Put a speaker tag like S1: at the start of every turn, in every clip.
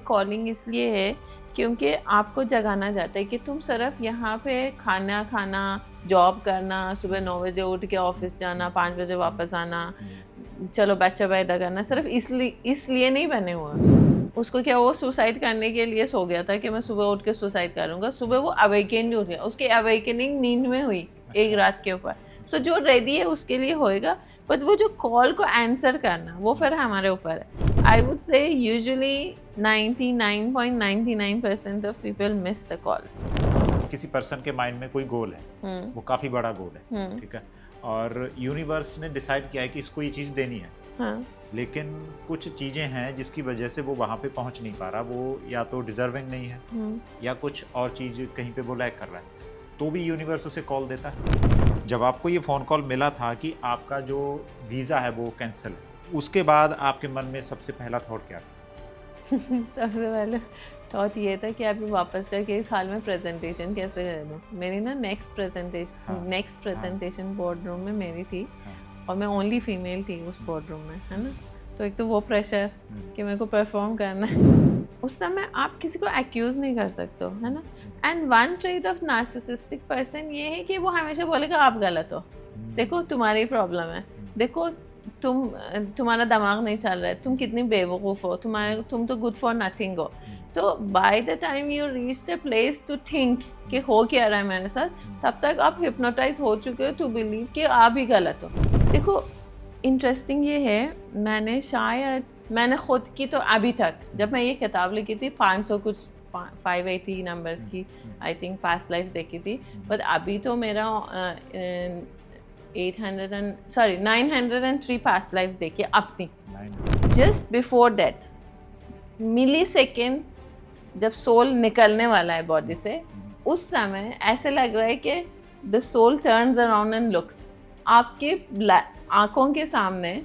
S1: Calling इसलिए है क्योंकि आपको जगाना जाता है कि तुम सिर्फ यहाँ पे खाना खाना, जॉब करना, सुबह 9 बजे उठ के ऑफिस जाना, 5 बजे वापस आना, चलो बच्चा पैदा करना, सिर्फ इसलिए नहीं बने हुए। उसको क्या, वो सुसाइड करने के लिए सो गया था कि मैं सुबह उठ के सुसाइड करूँगा। सुबह वो अवेकन हो गया, उसकी अवेकनिंग नींद में हुई एक रात के ऊपर। सो जो रेडी है उसके लिए होएगा, बट वो जो कॉल को आंसर करना वो फिर हमारे ऊपर है। आई वुड से usually 99.99% of people miss the call.
S2: किसी पर्सन के माइंड में कोई गोल है, वो काफी बड़ा गोल है, ठीक है, और यूनिवर्स ने डिसाइड किया है कि इसको ये चीज देनी है।
S1: हाँ।
S2: लेकिन कुछ चीजें हैं जिसकी वजह से वो वहां पे पहुंच नहीं पा रहा, वो या तो डिजर्विंग नहीं है या कुछ और चीज कहीं पे वो लैक कर रहा है, तो भी यूनिवर्स उसे कॉल देता है। जब आपको ये फोन कॉल मिला था कि आपका जो वीजा है वो कैंसिल है, उसके बाद आपके मन में सबसे पहला थॉट क्या था?
S1: सबसे पहले थॉट ये था कि अभी वापस जाके इस हाल में प्रेजेंटेशन कैसे कर दूँ। मेरी ना नेक्स्ट प्रेजेंटेशन बोर्ड रूम में मेरी थी, और मैं ओनली फीमेल थी उस बोर्ड रूम में, है ना। तो एक तो वो प्रेशर कि मेरे को परफॉर्म करना है। उस समय आप किसी को एक्यूज़ नहीं कर सकते हो, है ना। And one trait of narcissistic person ये है कि वो हमेशा बोलेगा आप गलत हो, देखो तुम्हारी प्रॉब्लम है, देखो तुम्हारा दिमाग नहीं चल रहा है, तुम कितनी बेवकूफ़ हो, तुम तो गुड फॉर नथिंग हो। तो by the time you reach the place to think कि हो क्या रहा है मेरे साथ, तब तक आप हिप्नोटाइज हो चुके हो टू बिलीव कि आप ही गलत हो। देखो इंटरेस्टिंग ये है, मैंने खुद की तो अभी तक, जब मैं ये किताब लिखी थी 580 नंबर्स की आई थिंक पास्ट लाइफ देखी थी, बट अभी तो मेरा 903 पास्ट लाइफ देखी अपनी। Just before death, millisecond जब सोल निकलने वाला है बॉडी से, उस समय ऐसे लग रहा है कि the soul turns around and looks, आपके आंखों के सामने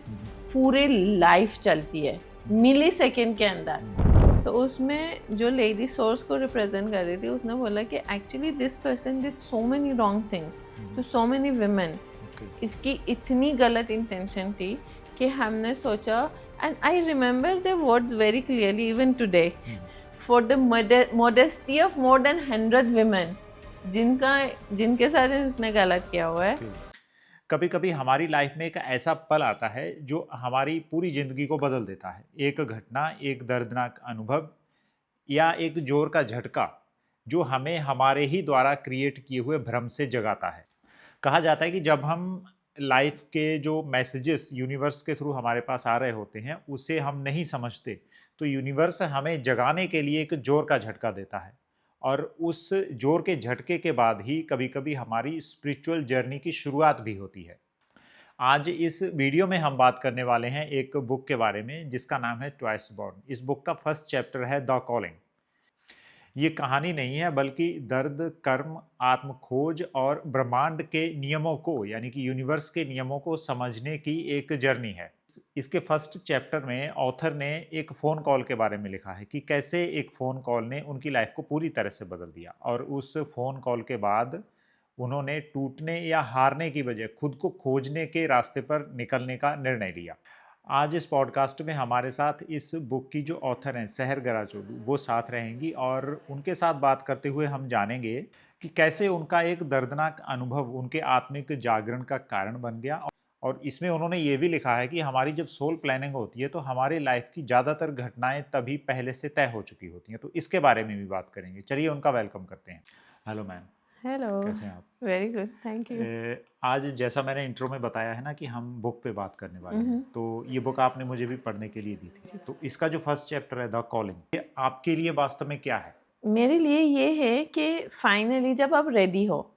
S1: पूरी लाइफ चलती है मिली सेकेंड के अंदर। तो उसमें जो लेडी सोर्स को रिप्रेजेंट कर रही थी, उसने बोला कि actually this person did so many wrong things to so many women. इसकी इतनी गलत इंटेंशन थी कि हमने सोचा, and I remember the words very clearly even today, for the modesty of more than 100 women जिनके साथ इसने गलत किया हुआ है।
S2: कभी कभी हमारी लाइफ में एक ऐसा पल आता है जो हमारी पूरी जिंदगी को बदल देता है। एक घटना, एक दर्दनाक अनुभव या एक जोर का झटका जो हमें हमारे ही द्वारा क्रिएट किए हुए भ्रम से जगाता है। कहा जाता है कि जब हम लाइफ के जो मैसेजेस यूनिवर्स के थ्रू हमारे पास आ रहे होते हैं उसे हम नहीं समझते, तो यूनिवर्स हमें जगाने के लिए एक जोर का झटका देता है, और उस जोर के झटके के बाद ही कभी कभी हमारी स्पिरिचुअल जर्नी की शुरुआत भी होती है। आज इस वीडियो में हम बात करने वाले हैं एक बुक के बारे में जिसका नाम है ट्वाइस बॉर्न। इस बुक का फर्स्ट चैप्टर है द कॉलिंग। ये कहानी नहीं है बल्कि दर्द, कर्म, आत्म खोज और ब्रह्मांड के नियमों को, यानी कि यूनिवर्स के नियमों को समझने की एक जर्नी है। इसके फर्स्ट चैप्टर में ऑथर ने एक फ़ोन कॉल के बारे में लिखा है कि कैसे एक फ़ोन कॉल ने उनकी लाइफ को पूरी तरह से बदल दिया, और उस फ़ोन कॉल के बाद उन्होंने टूटने या हारने की बजाय खुद को खोजने के रास्ते पर निकलने का निर्णय लिया। आज इस पॉडकास्ट में हमारे साथ इस बुक की जो ऑथर हैं सहर गराचोलू, वो साथ रहेंगी, और उनके साथ बात करते हुए हम जानेंगे कि कैसे उनका एक दर्दनाक अनुभव उनके आत्मिक जागरण का कारण बन गया। और इसमें उन्होंने ये भी लिखा है कि हमारी जब सोल प्लानिंग होती है तो हमारी लाइफ की ज़्यादातर घटनाएं तभी पहले से तय हो चुकी होती हैं, तो इसके बारे में भी बात करेंगे। चलिए उनका वेलकम करते हैं। Hello ma'am.
S1: हेलो,
S2: कैसे हैं आप?
S1: Very good, thank you.
S2: आज जैसा मैंने इंट्रो में बताया है ना कि हम बुक पे बात करने वाले हैं, तो ये बुक आपने मुझे भी पढ़ने के लिए दी थी। तो इसका जो फर्स्ट चैप्टर है द कॉलिंग, ये आपके लिए वास्तव में क्या है?
S1: मेरे लिए ये है कि फाइनली जब आप रेडी हो,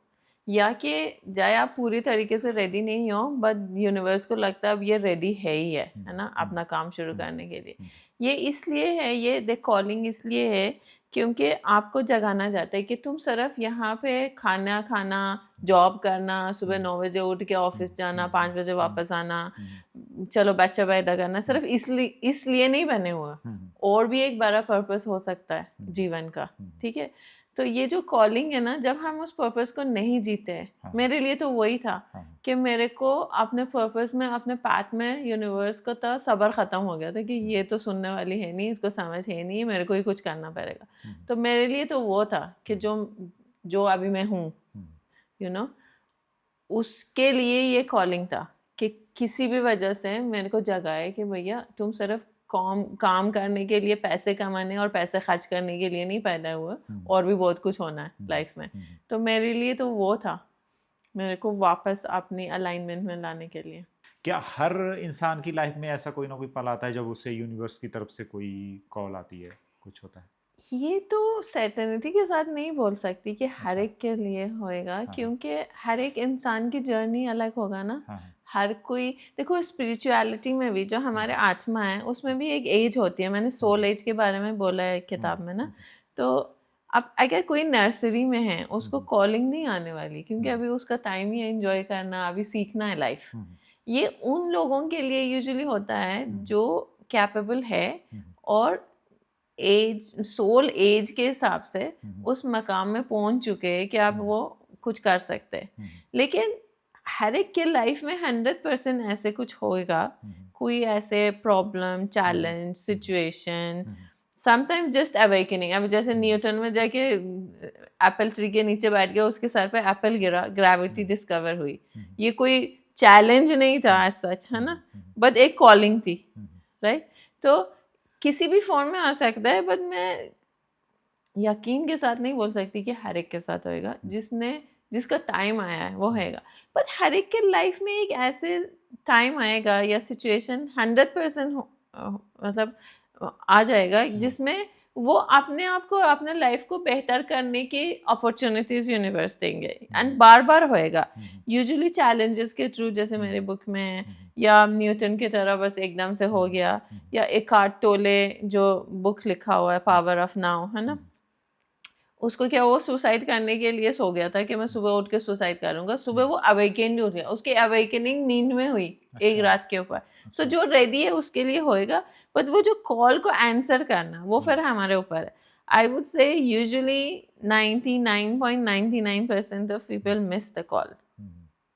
S1: या कि चाहे आप पूरी तरीके से रेडी नहीं हो, बट यूनिवर्स को लगता है अब ये रेडी है ही है ना, अपना काम शुरू करने के लिए। ये इसलिए है, ये द कॉलिंग इसलिए है क्योंकि आपको जगाना जाता है कि तुम सिर्फ यहाँ पे खाना खाना, जॉब करना, सुबह 9 बजे उठ के ऑफिस जाना, 5 बजे वापस आना, चलो बच्चा पैदा करना, सिर्फ इसलिए नहीं बने हुए, और भी एक बड़ा पर्पस हो सकता है जीवन का, ठीक है। तो ये जो कॉलिंग है ना, जब हम उस पर्पस को नहीं जीते हैं,
S2: हाँ।
S1: मेरे लिए तो वही था
S2: हाँ।
S1: कि मेरे को अपने पर्पस में, अपने पाथ में, यूनिवर्स का तो सब्र ख़त्म हो गया था कि ये तो सुनने वाली है नहीं, इसको समझ है नहीं, मेरे को ही कुछ करना पड़ेगा। तो मेरे लिए तो वो था कि जो अभी मैं हूँ, यू नो, उसके लिए ये कॉलिंग था कि किसी भी वजह से मेरे को जगाए कि भैया तुम सिर्फ काम करने के लिए, पैसे कमाने और पैसे खर्च करने के लिए नहीं पैदा हुए, और भी बहुत कुछ होना है लाइफ में। तो मेरे लिए तो वो था, मेरे को वापस अपनी अलाइनमेंट में लाने के लिए।
S2: क्या हर इंसान की लाइफ में ऐसा कोई ना कोई पल आता है जब उसे यूनिवर्स की तरफ से कोई कॉल आती है, कुछ होता है?
S1: ये तो सर्टेनिटी के साथ नहीं बोल सकती कि हर
S2: अच्छा।
S1: एक के लिए होएगा,
S2: हाँ।
S1: क्योंकि हर एक इंसान की जर्नी अलग होगा ना।
S2: हाँ।
S1: हर कोई, देखो स्पिरिचुअलिटी में भी जो हमारे आत्मा है उसमें भी एक एज होती है, मैंने सोल एज के बारे में बोला है किताब में ना। तो अब अगर कोई नर्सरी में है, उसको कॉलिंग नहीं आने वाली, क्योंकि अभी उसका टाइम ही एंजॉय करना, अभी सीखना है लाइफ। ये उन लोगों के लिए यूजुअली होता है जो कैपेबल है और एज, सोल एज के हिसाब से उस मकाम में पहुंच चुके हैं कि अब वो कुछ कर सकते हैं। लेकिन हर एक के लाइफ में 100% ऐसे कुछ होएगा, कोई ऐसे problem, challenge, situation, sometime just awakening. अब जैसे न्यूटन में जाके एप्पल ट्री के नीचे बैठ गया, उसके सर पे एप्पल गिरा, ग्रेविटी डिस्कवर हुई। ये कोई चैलेंज नहीं था एज सच, है ना, बट एक कॉलिंग थी, राइट? तो किसी भी फॉर्म में आ सकता है, बट मैं यकीन के साथ नहीं बोल सकती कि हर एक के साथ होएगा। जिसका टाइम आया है वो होएगा, बट हर एक के लाइफ में एक ऐसे टाइम आएगा या सिचुएशन 100% मतलब आ जाएगा जिसमें वो अपने आप को, अपने लाइफ को बेहतर करने की अपॉर्चुनिटीज यूनिवर्स देंगे, एंड बार बार होएगा। यूजुअली चैलेंजेस के थ्रू, जैसे मेरे बुक में है, या न्यूटन की तरह बस एकदम से हो गया, या एकार्ट टोले जो बुक लिखा हुआ है पावर ऑफ नाउ, है ना, उसको क्या, वो सुसाइड करने के लिए सो गया था कि मैं सुबह उठ के सुसाइड करूंगा। सुबह वो अवेकन उठ गया, उसकी अवेकनिंग नींद में हुई एक रात के ऊपर। सो जो रेडी है उसके लिए होएगा, बट वो जो कॉल को आंसर करना वो फिर हमारे ऊपर है। आई वुड से usually 99.99% of people miss the call.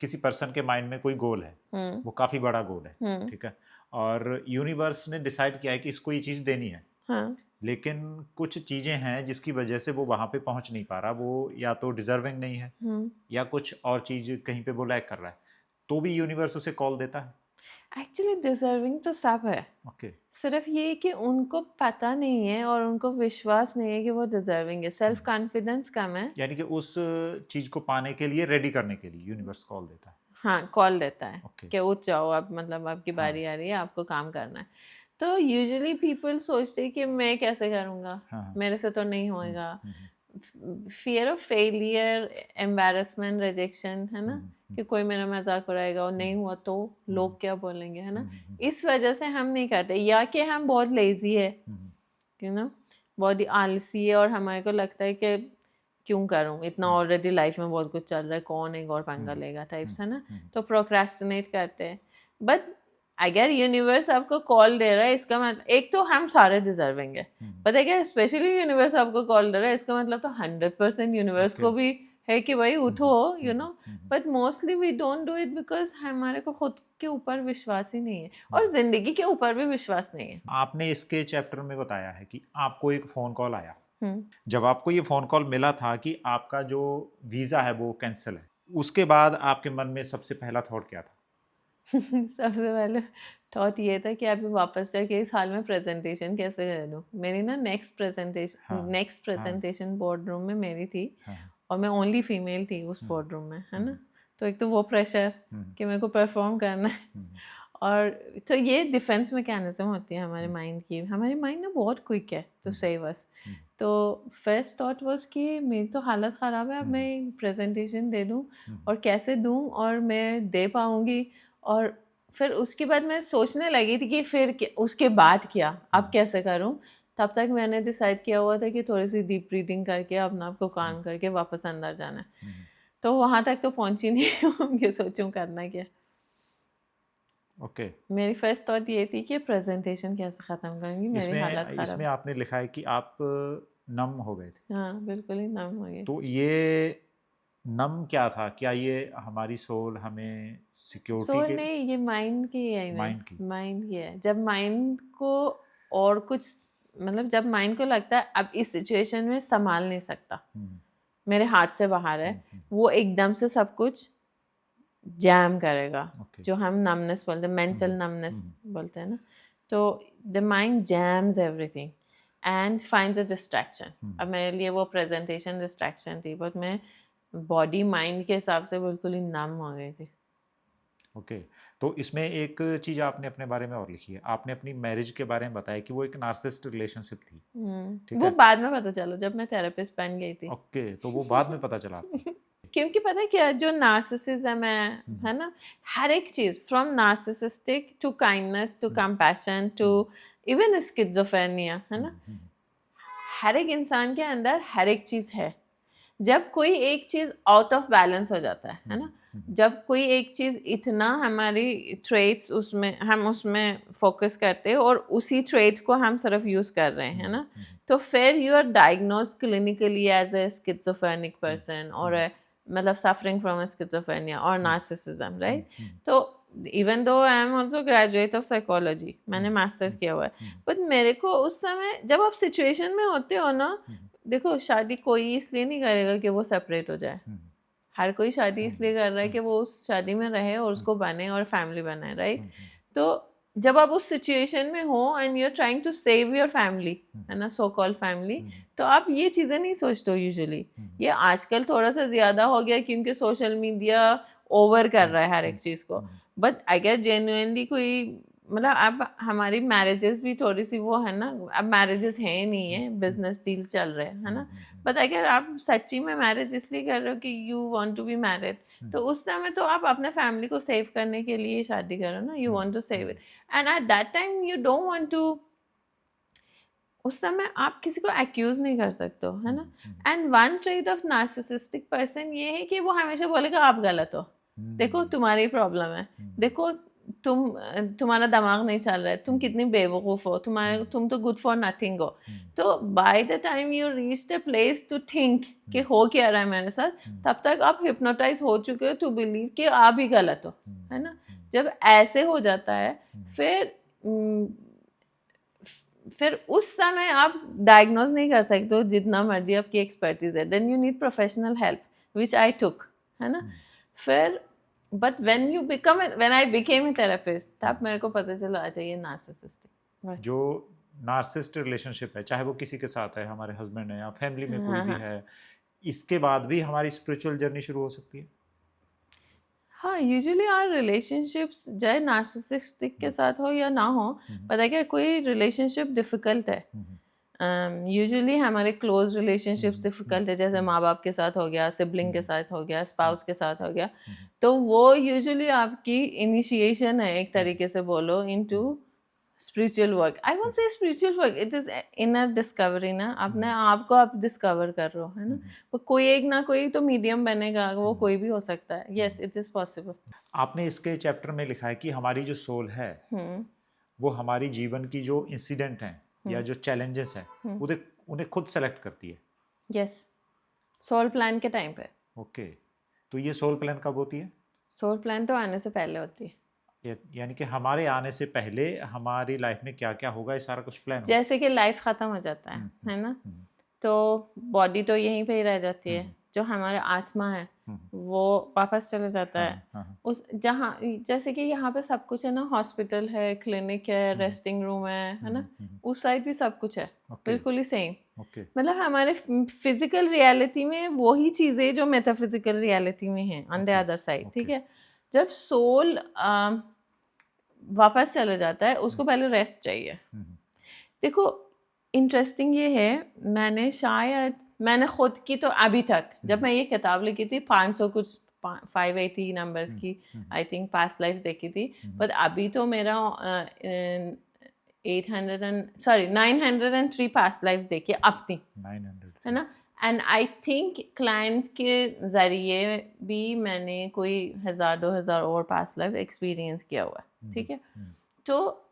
S2: किसी पर्सन के माइंड में कोई गोल है, वो काफी बड़ा गोल है, ठीक है, और यूनिवर्स ने डिसाइड किया है कि इसको ये चीज देनी है।
S1: हाँ।
S2: लेकिन कुछ चीजें हैं जिसकी वजह से वो वहां पे पहुंच नहीं पा रहा, वो या तो डिजर्विंग नहीं है, या कुछ और चीज कहीं पे वो लैक कर रहा है, तो भी यूनिवर्स उसे कॉल देता है।
S1: एक्चुअली डिजर्विंग तो सब है,
S2: ओके।
S1: सिर्फ ये कि उनको पता नहीं है और उनको विश्वास नहीं है कि वो डिजर्विंग है, सेल्फ कॉन्फिडेंस कम है।
S2: यानी कि उस चीज को पाने के लिए, रेडी करने के लिए यूनिवर्स कॉल देता है।
S1: हाँ, कॉल देता है
S2: ओके।
S1: कि उठ जाओ, अब मतलब आपकी बारी आ रही है, आपको काम करना है। तो यूजुअली पीपल सोचते हैं कि मैं कैसे करूँगा, मेरे से तो नहीं होएगा। Fear of failure, embarrassment, rejection, है ना, कि कोई मेरा मजाक उड़ाएगा और नहीं हुआ तो लोग क्या बोलेंगे, है ना, इस वजह से हम नहीं करते। या कि हम बहुत लेजी है, यू नो, बहुत ही आलसी है, और हमारे को लगता है कि क्यों करूँ, इतना ऑलरेडी लाइफ में बहुत कुछ चल रहा है, कौन एक और पंगा लेगा टाइप्स, है ना, तो प्रोक्रेस्टिनेट करते हैं। बट अगर यूनिवर्स आपको कॉल दे रहा है, इसका मतलब, एक तो हम सारे डिजर्विंग है, बट अगर स्पेशली यूनिवर्स आपको कॉल दे रहा है, इसका मतलब तो 100% यूनिवर्स को भी है कि भाई उठो, you know. But mostly we don't do it because हमारे को खुद के ऊपर विश्वास ही नहीं है, और जिंदगी के ऊपर भी विश्वास नहीं है।
S2: आपने इसके चैप्टर में बताया है कि आपको एक फोन कॉल आया, जब आपको ये फोन कॉल मिला था कि आपका जो वीजा है वो कैंसिल है, उसके बाद आपके मन में सबसे पहला थॉट क्या था?
S1: सबसे पहले थॉट ये था कि अभी वापस जाके इस हाल में प्रेजेंटेशन कैसे करूँ। मेरी ना नेक्स्ट प्रेजेंटेशन बोर्ड रूम में मेरी थी, और मैं ओनली फीमेल थी उस बोर्ड रूम में, है ना। तो एक तो वो प्रेशर कि मेरे को परफॉर्म करना है, और तो ये डिफेंस मैकेनिज्म होती है हमारे माइंड की। हमारी माइंड ना बहुत क्विक है टू सेव अस। तो फर्स्ट थॉट वाज कि मेरी तो हालत ख़राब है, अब मैं प्रेजेंटेशन दे दूँ और कैसे दूँ, और मैं दे पाऊँगी। और फिर उसके बाद मैं सोचने लगी थी कि फिर उसके बाद क्या, अब कैसे करूँ। तब तक मैंने डिसाइड किया हुआ था कि थोड़ी सी डीप ब्रीदिंग करके अपने आप को काम करके वापस अंदर जाना है। तो वहाँ तक तो पहुँची नहीं हूँ कि सोचूं करना क्या।
S2: ओके।
S1: मेरी फर्स्ट थॉट ये थी कि प्रेजेंटेशन कैसे ख़त्म करूँगी, मेरी हालत ख़राब
S2: इसमें
S1: है।
S2: आपने लिखा है कि आप नम हो गए थे।
S1: हाँ, बिल्कुल ही नम हो गए।
S2: तो ये नम क्या था? क्या ये हमारी सोल हमें सिक्योरिटी
S1: सोल
S2: के
S1: नहीं, ये माइंड की है,
S2: माइंड की?
S1: माइंड की है। जब माइंड को और कुछ, मतलब जब माइंड को लगता है अब इस सिचुएशन में संभाल नहीं सकता, मेरे हाथ से बाहर है, वो एकदम से सब कुछ जैम करेगा,
S2: ओके।
S1: जो हम नमनेस बोलते हैं, मेंटल नमनेस बोलते हैं ना। तो the mind jams everything and finds a distraction. अब मेरे लिए वो प्रेजेंटेशन डिस्ट्रैक्शन थी, बट मैं बॉडी माइंड के हिसाब से बिल्कुल ही नम हो गई थी।
S2: ओके। तो इसमें एक चीज़ आपने अपने बारे में और लिखी है, आपने अपनी मैरिज के बारे में बताया कि वो एक नार्सिसिस्ट रिलेशनशिप थी, ठीक
S1: वो
S2: है?
S1: बाद में पता चला जब मैं थेरेपिस्ट बन गई थी।
S2: ओके, तो वो बाद में पता चला आपको?
S1: क्योंकि पता है क्या, जो नार्सिसिज्म है ना, हर एक चीज from narcissistic to kindness to compassion to even schizophrenia, है ना, हर एक इंसान के अंदर हर एक चीज है। जब कोई एक चीज आउट ऑफ बैलेंस हो जाता है ना, जब कोई एक चीज इतना हमारी ट्रेट्स उसमें हम उसमें फोकस करते हैं और उसी ट्रेट को हम सिर्फ यूज कर रहे हैं ना, तो फिर you are diagnosed clinically as a schizophrenic person और मतलब सफरिंग फ्रॉम स्किज़ोफ्रेनिया और नार्सिसिज्म, राइट? तो even though I am also graduate of psychology, मैंने मास्टर्स किया हुआ है, बट मेरे को उस समय जब आप सिचुएशन में होते हो ना, देखो शादी कोई इसलिए नहीं करेगा कि वो सेपरेट हो जाए, हर कोई शादी इसलिए कर रहा है कि वो उस शादी में रहे और उसको बने और फैमिली बनाए, राइट? तो जब आप उस सिचुएशन में हो and you are trying to save your family, है ना, सो कॉल्ड फैमिली, तो आप ये चीज़ें नहीं सोचते हो यूजुअली। ये आजकल थोड़ा सा ज़्यादा हो गया क्योंकि सोशल मीडिया ओवर कर रहा है हर एक चीज़ को, बट अगर जेन्युइनली कोई, मतलब अब हमारी मैरिजेस भी थोड़ी सी वो है ना, अब मैरिजेस हैं नहीं है, बिजनेस डील्स चल रहे हैं, है ना, बट अगर आप सच्ची में मैरिज इसलिए कर रहे हो कि you want to be married, तो उस समय तो आप अपने फैमिली को सेव करने के लिए शादी करो ना, you want to save it, and at that time you don't want to, उस समय आप किसी को एक्यूज नहीं कर सकते हो, है ना। And one trait of narcissistic person ये है कि वो हमेशा बोलेगा आप गलत हो, देखो तुम्हारी प्रॉब्लम है, देखो तुम्हारा दिमाग नहीं चल रहा है, तुम कितनी बेवकूफ़ हो, तुम तो गुड फॉर नथिंग हो। तो by the time you reach the place to think कि हो क्या रहा है मेरे साथ, तब तक आप हिप्नोटाइज हो चुके हो टू बिलीव कि आप ही गलत हो, है ना। जब ऐसे हो जाता है फिर उस समय आप डायग्नोज नहीं कर सकते हो जितना मर्जी आपकी एक्सपर्टीज है, then you need professional help which I took, है ना। फिर but when I became a therapist, तब मेरे को पता चला अच्छा ये नार्सिसिस्टिक,
S2: जो नार्सिसिस्ट रिलेशनशिप है, चाहे वो किसी के साथ है, हमारे हस्बैंड है या फैमिली में कोई भी है, इसके बाद भी हमारी स्पिरिचुअल जर्नी शुरू हो सकती है।
S1: हाँ, यूजुअली आवर रिलेशनशिप्स चाहे नार्सिसिस्टिक के साथ हो या ना हो, पर अगर कोई रिलेशनशिप डिफिकल्ट है, यूजुअली हमारे क्लोज रिलेशनशिप्स डिफिकल्ट है, जैसे माँ बाप के साथ हो गया, सिबलिंग के साथ हो गया, स्पाउस के साथ हो गया, तो वो यूजुअली आपकी इनिशिएशन है एक तरीके से बोलो into spiritual work. I won't say spiritual work, it is inner discovery ना, अपने आप को आप डिस्कवर कर रहे हो, है ना। तो कोई एक ना कोई तो मीडियम बनेगा, वो कोई भी हो सकता है, यस इट इज पॉसिबल।
S2: आपने इसके चैप्टर में लिखा है कि हमारी जो सोल है वो हमारी जीवन की जो इंसिडेंट हैं या जो चैलेंजेस हैं उन्हें खुद सेलेक्ट करती है।
S1: यस, सोल प्लान के टाइम पे।
S2: ओके, तो ये सोल प्लान कब होती है?
S1: सोल प्लान तो आने से पहले होती है,
S2: यानी कि हमारे आने से पहले हमारी लाइफ में क्या क्या होगा ये सारा कुछ प्लान होता
S1: जैसे कि लाइफ खत्म हो जाता है ना, तो बॉडी तो यहीं पे ही रह जाती है, जो हमारा आत्मा है वो वापस चले जाता है उस जहाँ, जैसे कि यहाँ पे सब कुछ है ना, हॉस्पिटल है, क्लिनिक है, रेस्टिंग रूम है ना, उस साइड भी सब कुछ है बिल्कुल ही सेम। मतलब हमारे फिजिकल रियलिटी में वही चीज़ें जो मेटाफिजिकल रियलिटी में है ऑन द अदर साइड, ठीक है। जब सोल वापस चले जाता है, उसको पहले रेस्ट चाहिए। देखो इंटरेस्टिंग ये है, मैंने खुद की तो अभी तक, जब मैं ये किताब लिखी थी 500 कुछ 580 नंबर्स की आई थिंक पास्ट लाइफ्स देखी थी, बट अभी तो मेरा 903 पास्ट लाइफ्स देखी अपनी,
S2: 900
S1: है ना। एंड आई थिंक क्लाइंट्स के ज़रिए भी मैंने कोई 1000-2000 और पास्ट लाइफ एक्सपीरियंस किया हुआ है, ठीक है। तो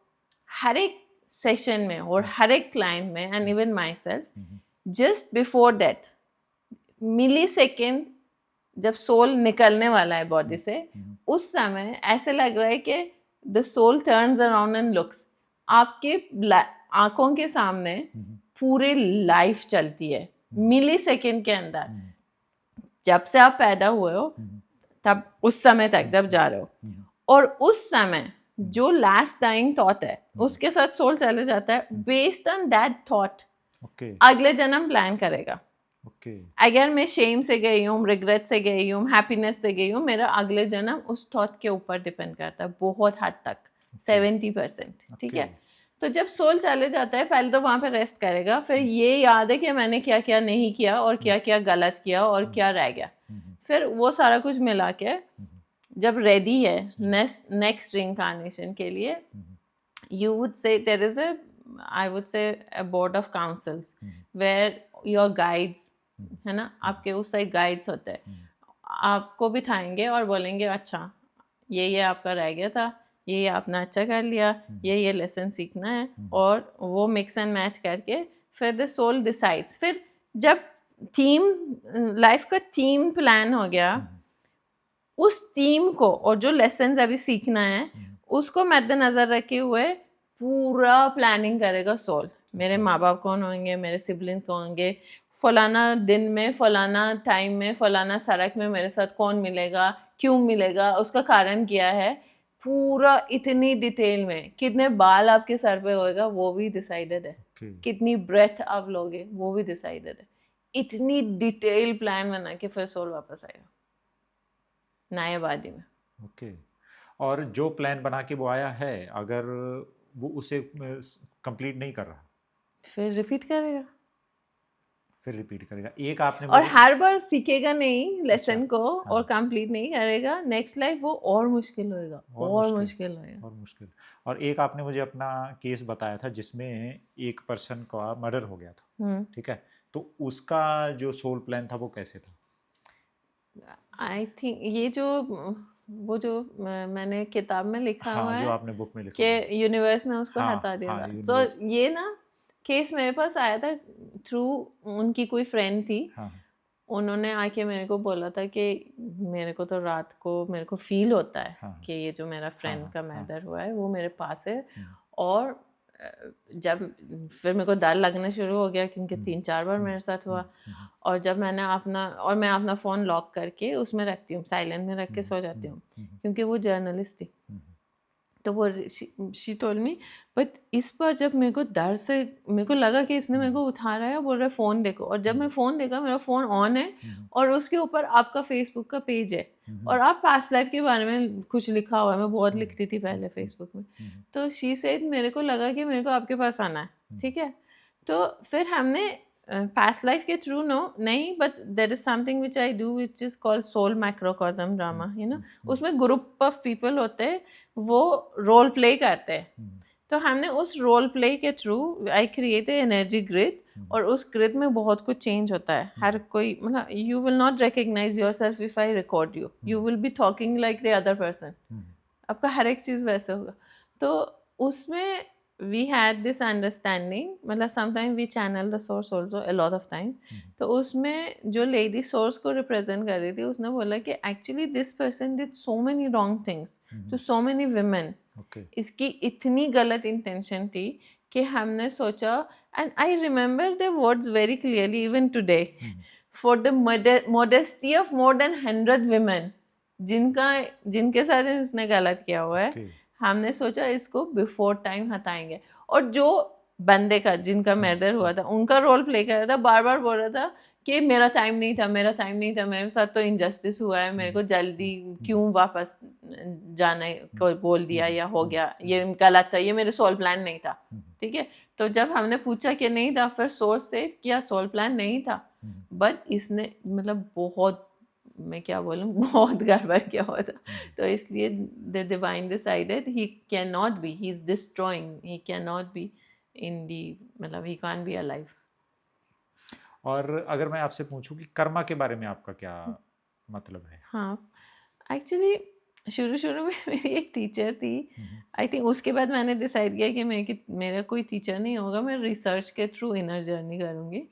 S1: हर एक सेशन में और हर एक क्लाइंट में and even myself, just before death, millisecond जब सोल निकलने वाला है बॉडी से, उस समय ऐसे लग रहा है कि the soul turns around and looks, आपके आंखों के सामने पूरी लाइफ चलती है मिली सेकेंड के अंदर। जब से आप पैदा हुए हो तब उस समय तक जब जा रहे हो, और उस समय जो लास्ट डाइंग थॉट है उसके साथ सोल चले जाता है। बेस्ड ऑन दैट थॉट अगले जन्म प्लान करेगा। अगर मैं शेम से गई हूँ, रिग्रेट से गई हूँ, हैप्पीनेस से गई हूँ, मेरा अगले जन्म उस थॉट के ऊपर डिपेंड करता है बहुत हद तक, 70%। ठीक है, तो जब सोल चले जाता है पहले तो वहां पे रेस्ट करेगा, फिर ये याद है कि मैंने क्या क्या नहीं किया और क्या क्या गलत किया और क्या रह गया, फिर वो सारा कुछ मिला के जब रेडी है नेक्स्ट रिइंकार्नेशन के लिए, you would say there is I would say a board of councils where your guides है ना, आपके उस साइड गाइड्स होते हैं, आपको बिठाएंगे और बोलेंगे अच्छा ये आपका रह गया था, ये आपने अच्छा कर लिया, ये लेसन सीखना है, और वो मिक्स एंड मैच करके फिर द सोल डिसाइड्स। फिर जब थीम, लाइफ का थीम प्लान हो गया, उस थीम को और जो लेसन्स अभी सीखना है उसको मद्देनजर रखे हुए पूरा प्लानिंग करेगा सोल। मेरे माँ बाप कौन होंगे, मेरे सिबलिंग्स कौन होंगे, फलाना दिन में, फलाना टाइम में, फलाना सड़क में मेरे साथ कौन मिलेगा, क्यों मिलेगा, उसका कारण क्या है, पूरा इतनी डिटेल में। कितने बाल आपके सर पे होएगा वो भी डिसाइडेड है, कितनी ब्रेथ आप लोगे वो भी डिसाइडेड है। इतनी डिटेल प्लान बना के फिर सोल वापस आएगा नई आबादी में।
S2: और जो प्लान बना के वो आया है, अगर वो उसे कंप्लीट नहीं कर रहा,
S1: फिर रिपीट करेगा,
S2: एक आपने
S1: और हर बार सीखेगा नहीं लेसन को,
S2: हाँ।
S1: और कंप्लीट नहीं करेगा, नेक्स्ट लाइफ वो और मुश्किल होएगा, और मुश्किल होएगा।
S2: और एक आपने मुझे अपना केस बताया था जिसमें एक पर्सन का मर्डर हो गया था, ठीक है, तो उसका जो सोल प्लान था वो कैसे था?
S1: आई थिंक ये जो मैंने किताब में लिखा हुआ है,
S2: जो आपने बुक में लिखा
S1: कि यूनिवर्स ने उसको हटा दिया था। तो ये ना केस मेरे पास आया था थ्रू उनकी कोई फ्रेंड थी, उन्होंने आके मेरे को बोला था कि मेरे को तो रात को मेरे को फील होता है कि ये जो मेरा फ्रेंड का मर्डर हुआ है वो मेरे पास है, और जब फिर मेरे को डर लगना शुरू हो गया क्योंकि 3-4 बार मेरे साथ हुआ, और जब मैंने मैं अपना फ़ोन लॉक करके उसमें रखती हूँ, साइलेंट में रख के सो जाती हूँ, क्योंकि वो जर्नलिस्ट थी। तो वो शी टोल्ड मी, बट इस पर जब मेरे को डर से मेरे को लगा कि इसने मेरे को उठा रहा है, बोल रहा है फ़ोन देखो, और जब मैं फ़ोन देखा मेरा फ़ोन ऑन है और उसके ऊपर आपका फेसबुक का पेज है, और आप पास्ट लाइफ के बारे में कुछ लिखा हुआ है, मैं बहुत लिखती थी पहले फेसबुक में। तो शी सेड मेरे को लगा कि मेरे को आपके पास आना है, ठीक है। तो फिर हमने पास्ट लाइफ के थ्रू नहीं, but there is something which I do which is called soul macrocosm drama, you know. उसमें ग्रुप ऑफ पीपल होते हैं, वो रोल प्ले करते हैं। तो हमने उस रोल प्ले के through I create energy grid, और उस ग्रिड में बहुत कुछ चेंज होता है। हर कोई मतलब you will not recognise yourself if I record you will be talking like the other person. आपका हर एक चीज़ वैसे होगा। तो उसमें we had this understanding, मतलब sometimes we channel the source also a lot of time। तो उसमें जो lady source को represent कर रही थी, उसने बोला कि actually this person did so many wrong things to so many women। इसकी इतनी गलत intention थी कि हमने सोचा, and I remember the words very clearly even today, for the modesty of more than 100 women जिनके साथ इसने गलत किया हुआ है, हमने सोचा इसको बिफोर टाइम हटाएंगे। और जो बंदे का जिनका मर्डर हुआ था उनका रोल प्ले कर रहा था, बार बार बोल रहा था कि मेरा टाइम नहीं था, मेरे साथ तो इनजस्टिस हुआ है, मेरे को जल्दी क्यों वापस जाने को बोल दिया या हो गया, ये गलत था, ये मेरे सोल प्लान नहीं था, ठीक है। तो जब हमने पूछा कि नहीं था, फिर सोर्स से किया सोल प्लान नहीं था, बट इसने मतलब बहुत, मैं क्या बोलूँ, बहुत गड़बड़ किया हुआ था। तो इसलिए the divine decided he can not be, he is destroying, he can not be in the, मतलब ही कांट बी अलाइव।
S2: और अगर मैं आपसे पूछूं कि कर्मा के बारे में आपका क्या मतलब है?
S1: हाँ, एक्चुअली शुरू में मेरी एक टीचर थी, आई थिंक उसके बाद मैंने डिसाइड किया कि मेरा कोई टीचर नहीं होगा, मैं रिसर्च के थ्रू इनर जर्नी करूँगी।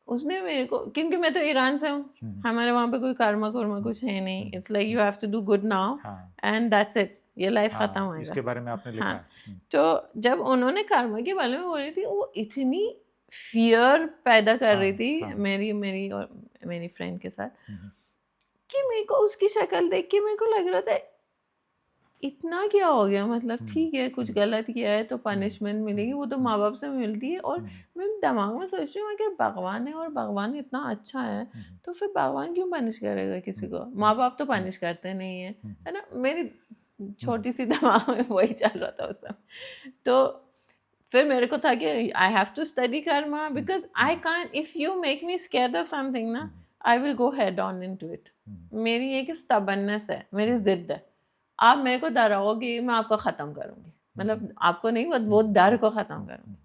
S1: उसने मेरे को, क्योंकि मैं तो ईरान से हूँ, हमारे वहाँ पे कोई कर्मा कुछ है नहीं, it's like you have to do good now and that's it, ये लाइफ खत्म होएगा।
S2: इसके बारे में आपने लिखा
S1: हाँ,
S2: है।
S1: तो जब उन्होंने कर्मा के बारे में बोल रही थी, वो इतनी फियर पैदा कर रही थी मेरी और मेरी फ्रेंड के साथ, कि मेरे को उसकी शक्ल देख के मेरे को लग रहा था इतना क्या हो गया, मतलब ठीक है कुछ गलत किया है तो पनिशमेंट मिलेगी, वो तो माँ बाप से मिलती है। और मैं दिमाग में सोच रही हूँ कि भगवान है और भगवान इतना अच्छा है, तो फिर भगवान क्यों पनिश करेगा किसी को, माँ बाप तो पनिश करते नहीं है ना। मेरी छोटी सी दिमाग में वही चल रहा था उस समय। तो फिर मेरे को था कि I have to study karma, because I can, if you make me scared of something ना, I will go head on into it. मेरी एक स्टबर्ननेस है, मेरी जिद है, आप मेरे को डराओगे मैं आपको ख़त्म करूँगी, मतलब आपको नहीं, वो डर को ख़त्म करूँगी।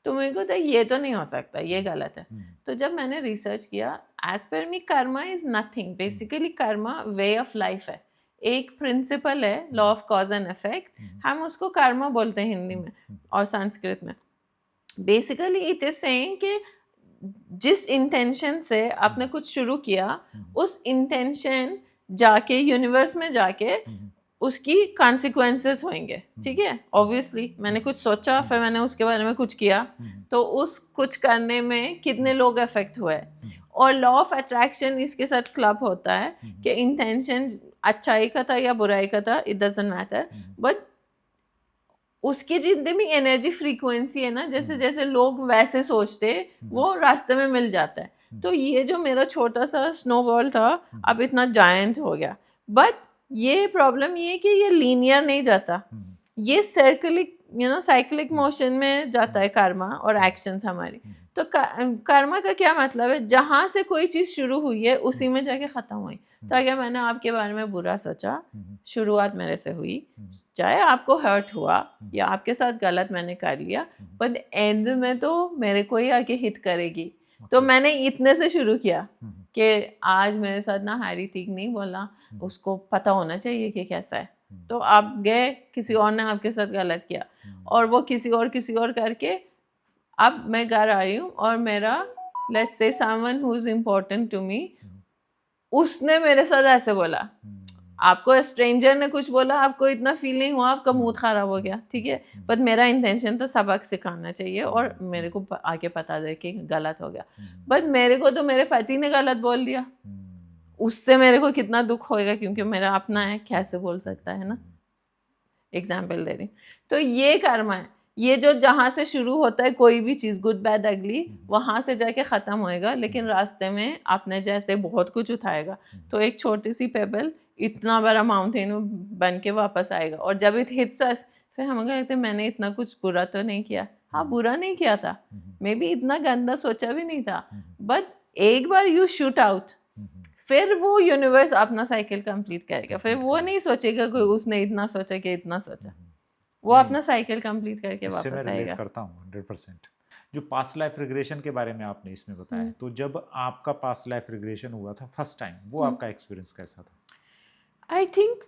S1: तो मेरे को था ये तो नहीं हो सकता, ये गलत है। तो जब मैंने रिसर्च किया, as per me karma is nothing, basically karma way of life है, एक प्रिंसिपल है, law of cause and effect, हम उसको कर्मा बोलते हैं हिंदी में और संस्कृत में। बेसिकली इट इज सेइंग कि जिस इंटेंशन से आपने कुछ शुरू किया, उस इंटेंशन जाके यूनिवर्स में जाके उसकी कॉन्सिक्वेंसेस होंगे, ठीक है। ऑब्वियसली मैंने कुछ सोचा, फिर मैंने उसके बारे में कुछ किया, तो उस कुछ करने में कितने लोग अफेक्ट हुए। और लॉ ऑफ अट्रैक्शन इसके साथ क्लब होता है कि इंटेंशन अच्छाई का था या बुराई का था, इट डजंट मैटर, बट उसकी जितनी भी एनर्जी फ्रीक्वेंसी है ना, जैसे जैसे लोग वैसे सोचते, वो रास्ते में मिल जाता है। तो ये जो मेरा छोटा सा स्नोबॉल था, अब इतना जायंट हो गया। बट ये प्रॉब्लम ये है कि ये लीनियर नहीं जाता, ये सर्कुलिक साइक्लिक मोशन में जाता है कर्मा और एक्शंस हमारी। तो कर्मा का क्या मतलब है, जहाँ से कोई चीज़ शुरू हुई है उसी में जाके ख़त्म हुई। तो अगर मैंने आपके बारे में बुरा सोचा, शुरुआत मेरे से हुई, चाहे आपको हर्ट हुआ या आपके साथ गलत मैंने कर लिया, पर एंड में तो मेरे को ही आके हिट करेगी। तो मैंने इतने से शुरू किया कि आज मेरे साथ ना हैरी ठीक नहीं बोला, उसको पता होना चाहिए कि कैसा है। तो आप गए, किसी और ने आपके साथ गलत किया, और वो किसी और करके अब मैं घर आ रही हूँ, और मेरा let's say someone who is important to me, उसने मेरे साथ ऐसे बोला, आपको स्ट्रेंजर ने कुछ बोला, आपको इतना फील नहीं हुआ, आपका मूड खराब हो गया, ठीक है, बट मेरा इंटेंशन तो सबक सिखाना चाहिए और मेरे को आके पता दे कि गलत हो गया। बट मेरे को तो मेरे पति ने गलत बोल दिया, उससे मेरे को कितना दुख होएगा, क्योंकि मेरा अपना है, कैसे बोल सकता है ना। एग्जाम्पल दे रही। तो ये कर्मा है, ये जो जहाँ से शुरू होता है कोई भी चीज़, गुड बैड अगली, वहाँ से जाके ख़त्म होएगा, लेकिन रास्ते में आपने जैसे बहुत कुछ उठाएगा, तो एक छोटी सी पेबल इतना बड़ा माउंटेन बन के वापस आएगा। और जब इट हिट्स अस, फिर हम कहते मैंने इतना कुछ बुरा तो नहीं किया। हाँ, बुरा नहीं किया था, मे बी इतना गंदा सोचा भी नहीं था, बट एक बार यू शूट आउट, फिर वो यूनिवर्स अपना साइकिल कंप्लीट करेगा। फिर वो नहीं सोचेगा कि उसने इतना सोचा कि इतना सोचा, वो अपना साइकिल कंप्लीट करके वापस आएगा।
S2: इससे मैं रिलेट करता हूँ 100%। जो पास्ट लाइफ रिग्रेशन के बारे में आपने इसमें बताया, तो जब आपका पास्ट लाइफ रिग्रेशन हुआ था फर्स्ट टाइम, वो आपका एक्सपीरियंस कैसा था?
S1: आई थिंक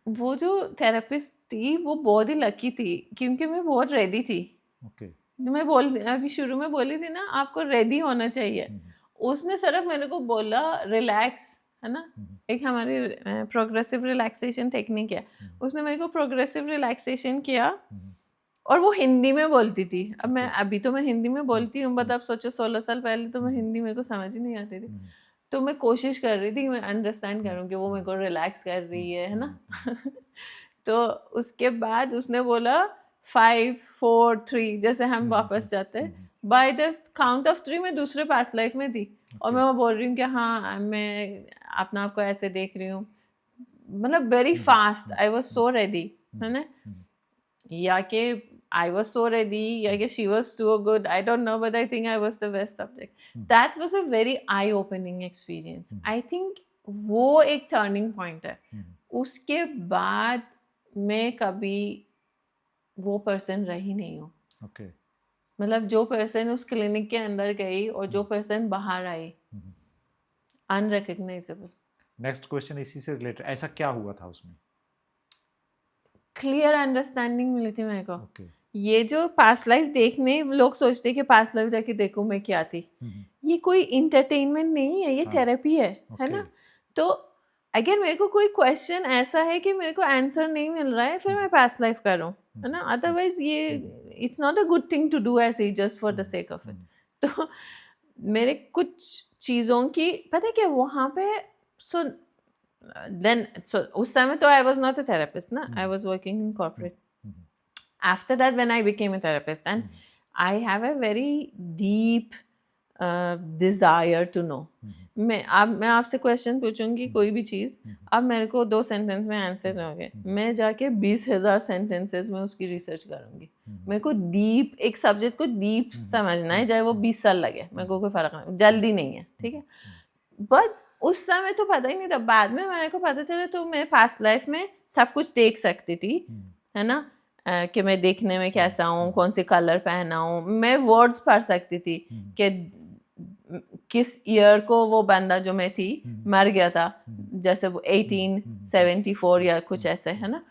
S1: वो जो थेरेपिस्ट थी वो बहुत ही लकी थी, क्योंकि मैं बहुत रेडी थी।
S2: ओके।
S1: मैं अभी शुरू में बोली थी ना, आपको रेडी होना चाहिए। उसने सिर्फ मेरे को बोला रिलैक्स, है ना, एक हमारी प्रोग्रेसिव रिलैक्सेशन टेक्निक है, उसने मेरे को प्रोग्रेसिव रिलैक्सेशन किया, और वो हिंदी में बोलती थी। अब मैं अभी तो मैं हिंदी में बोलती हूँ, बट आप सोचो 16 साल पहले तो मैं हिंदी मेरे को समझ ही नहीं आती थी। तो मैं कोशिश कर रही थी कि मैं अंडरस्टैंड करूँ कि वो मेरे को रिलैक्स कर रही है ना। तो उसके बाद उसने बोला 5 4 3, जैसे हम वापस जाते, बाय द काउंट ऑफ 3 मैं दूसरे पास्ट लाइफ में थी, और मैं वो बोल रही हूँ कि हाँ मैं अपना आपको ऐसे देख रही हूँ, मतलब very fast, I was so ready, है ना, या कि I was so ready, या कि she was so good, I don't know, but I think I was the best subject. That was a very eye-opening experience. I think वो एक turning point है। उसके बाद मैं कभी वो पर्सन रही नहीं हूँ।
S2: Okay.
S1: मतलब जो पर्सन उस क्लिनिक के अंदर गई और जो पर्सन बाहर आई, अनरिकग्नाइजेबल।
S2: नेक्स्ट क्वेश्चन इसी से रिलेटेड, ऐसा क्या हुआ था उसमें?
S1: क्लियर अंडरस्टैंडिंग मिली थी मेरे को।
S2: Okay.
S1: ये जो पास्ट लाइफ देखने लोग सोचते कि पास्ट लाइफ जाके देखूं मैं क्या थी, ये कोई इंटरटेनमेंट नहीं है, ये
S2: हाँ,
S1: थेरेपी है ना। तो अगर मेरे को कोई क्वेश्चन ऐसा है कि मेरे को आंसर नहीं मिल रहा है, फिर मैं पास्ट लाइफ करूँ, है ना। अदरवाइज ये it's not a good thing to do ऐसे ही just for the sake of it. तो मेरे कुछ चीज़ों की पता है क्या वहाँ पे, सो देन सो उस समय तो I was not a therapist ना, I was working in corporate. After that, when I became a therapist, and I have a very deep desire to know. मैं आपसे क्वेश्चन पूछूंगी कोई भी चीज़, अब मेरे को 2 सेंटेंस में आंसर दोगे, मैं जाके 20,000 सेंटेंसेस में उसकी रिसर्च करूंगी. मेरे को डीप एक सब्जेक्ट को डीप समझना है, चाहे वो 20 साल लगे, मेरे को कोई फर्क नहीं, जल्दी नहीं है, ठीक है. बट उस समय तो पता ही नहीं था, बाद में मेरे को पता चला. तो मैं पास्ट लाइफ में सब कुछ देख सकती थी, है ना. कि मैं देखने में कैसा हूँ, कौन से कलर पहना हूँ, मैं वर्ड्स पढ़ सकती थी कि किस ईयर को वो बंदा जो मैं थी मर गया था, जैसे वो 1874 या कुछ ऐसे, है ना.